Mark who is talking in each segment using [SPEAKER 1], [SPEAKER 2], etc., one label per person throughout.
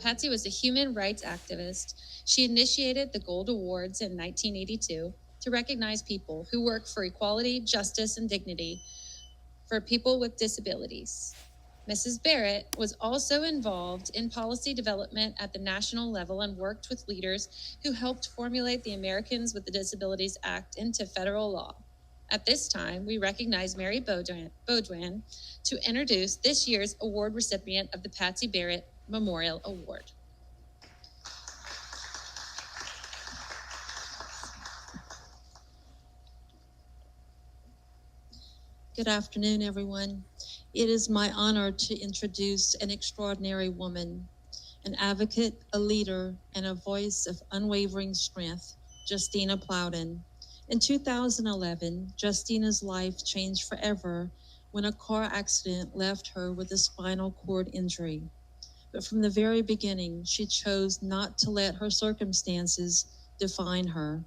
[SPEAKER 1] Patsy was a human rights activist. She initiated the Gold Awards in 1982 to recognize people who work for equality, justice, and dignity for people with disabilities. Mrs. Barrett was also involved in policy development at the national level and worked with leaders who helped formulate the Americans with the Disabilities Act into federal law. At this time, we recognize Mary Baudoin to introduce this year's award recipient of the Patsy Barrett Memorial Award.
[SPEAKER 2] Good afternoon, everyone. It is my honor to introduce an extraordinary woman, an advocate, a leader, and a voice of unwavering strength, Justina Plowden. In 2011, Justina's life changed forever when a car accident left her with a spinal cord injury. But from the very beginning, she chose not to let her circumstances define her.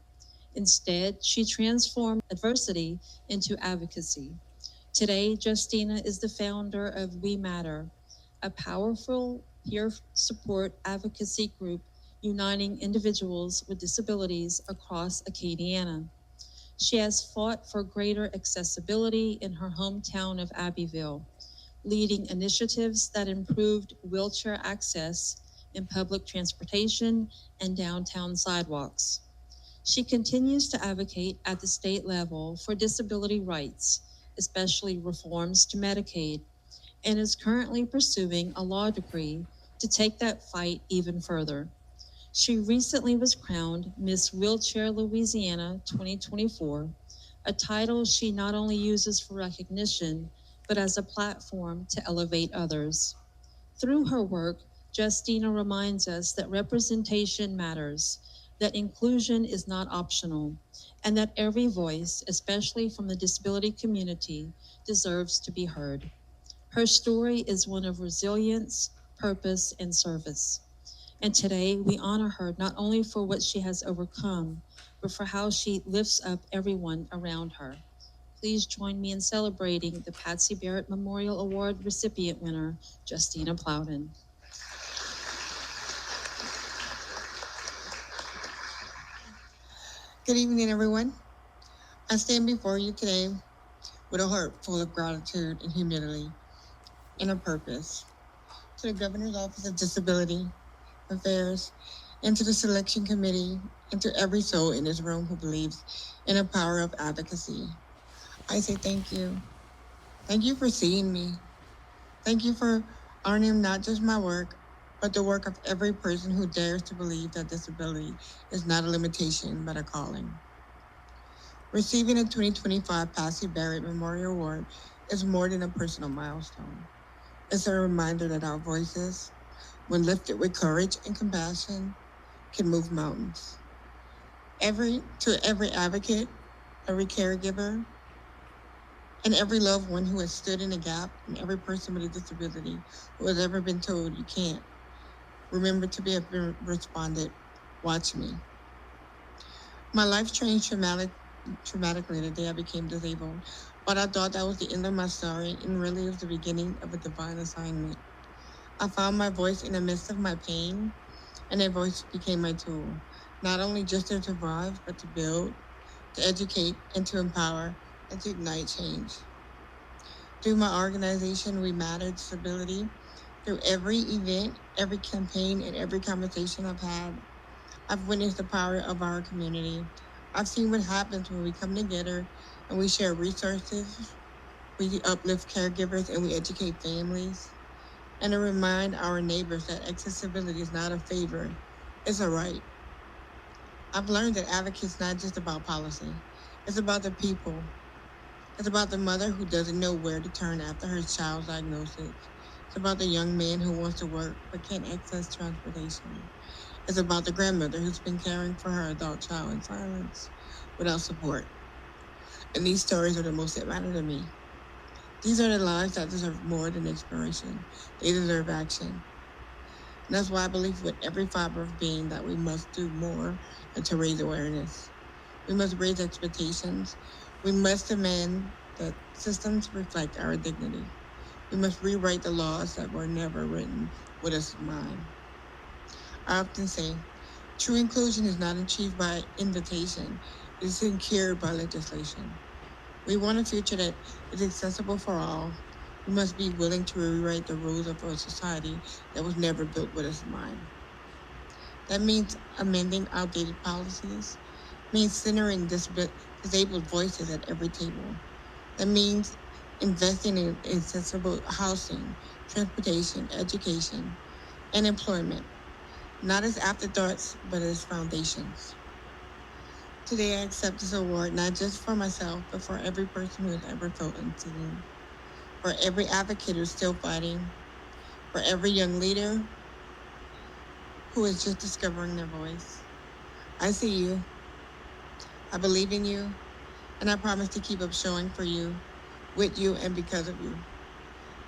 [SPEAKER 2] Instead, she transformed adversity into advocacy. Today, Justina is the founder of We Matter, a powerful peer support advocacy group uniting individuals with disabilities across Acadiana. She has fought for greater accessibility in her hometown of Abbeville, leading initiatives that improved wheelchair access in public transportation and downtown sidewalks. She continues to advocate at the state level for disability rights, especially reforms to Medicaid, and is currently pursuing a law degree to take that fight even further. She recently was crowned Miss Wheelchair Louisiana 2024, a title she not only uses for recognition, but as a platform to elevate others. Through her work, Justina reminds us that representation matters, that inclusion is not optional, and that every voice, especially from the disability community, deserves to be heard. Her story is one of resilience, purpose, and service. And today we honor her not only for what she has overcome, but for how she lifts up everyone around her. Please join me in celebrating the Patsy Barrett Memorial Award recipient winner, Justina Plowden.
[SPEAKER 3] Good evening, everyone. I stand before you today with a heart full of gratitude and humility and a purpose. To the Governor's Office of Disability Affairs, and to the Selection Committee, and to every soul in this room who believes in the power of advocacy, I say thank you. Thank you for seeing me. Thank you for honoring not just my work, but the work of every person who dares to believe that disability is not a limitation, but a calling. Receiving a 2025 Patsy Barrett Memorial Award is more than a personal milestone. It's a reminder that our voices, when lifted with courage and compassion, can move mountains. Every advocate, every caregiver, and every loved one who has stood in the gap, and every person with a disability who has ever been told you can't, remember to be responded, watch me. My life changed traumatically the day I became disabled, but I thought that was the end of my story, and really it was the beginning of a divine assignment. I found my voice in the midst of my pain, and that voice became my tool, not only just to survive, but to build, to educate, and to empower, and to ignite change. Through my organization, We Matter Disability, through every event, every campaign, and every conversation I've had, I've witnessed the power of our community. I've seen what happens when we come together and we share resources, we uplift caregivers, and we educate families, and to remind our neighbors that accessibility is not a favor, it's a right. I've learned that advocacy is not just about policy. It's about the people. It's about the mother who doesn't know where to turn after her child's diagnosis. It's about the young man who wants to work but can't access transportation. It's about the grandmother who's been caring for her adult child in silence without support. And these stories are the most that matter to me. These are the lives that deserve more than inspiration. They deserve action. And that's why I believe with every fiber of being that we must do more and to raise awareness. We must raise expectations. We must demand that systems reflect our dignity. We must rewrite the laws that were never written with us in mind. I often say, true inclusion is not achieved by invitation, it is secured by legislation. We want a future that is accessible for all. We must be willing to rewrite the rules of our society that was never built with us in mind. That means amending outdated policies, means centering disabled voices at every table. That means investing in accessible housing, transportation, education, and employment, not as afterthoughts, but as foundations. Today, I accept this award not just for myself, but for every person who has ever felt unseen, for every advocate who's still fighting, for every young leader who is just discovering their voice. I see you, I believe in you, and I promise to keep up showing for you, with you, and because of you.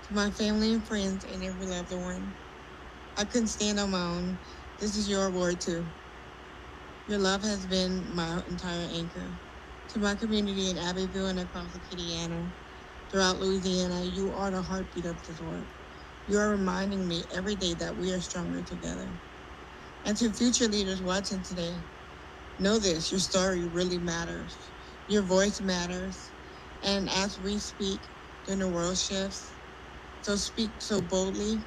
[SPEAKER 3] To my family and friends and every loved one, I couldn't stand on my own. This is your award too. Your love has been my entire anchor. To my community in Abbeville and across Acadiana, throughout Louisiana, you are the heartbeat of this work. You are reminding me every day that we are stronger together. And to future leaders watching today, know this, your story really matters. Your voice matters. And as we speak, then the world shifts. So speak so boldly,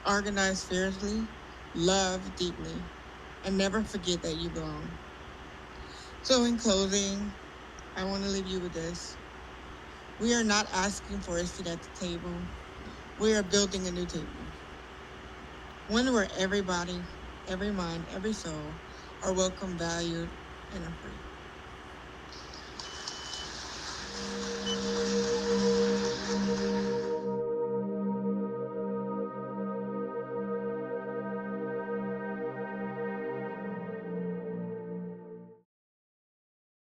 [SPEAKER 3] organize fiercely, love deeply, and never forget that you belong. So in closing, I want to leave you with this. We are not asking for a seat at the table. We are building a new table. One where everybody, every mind, every soul are welcome, valued, and are free.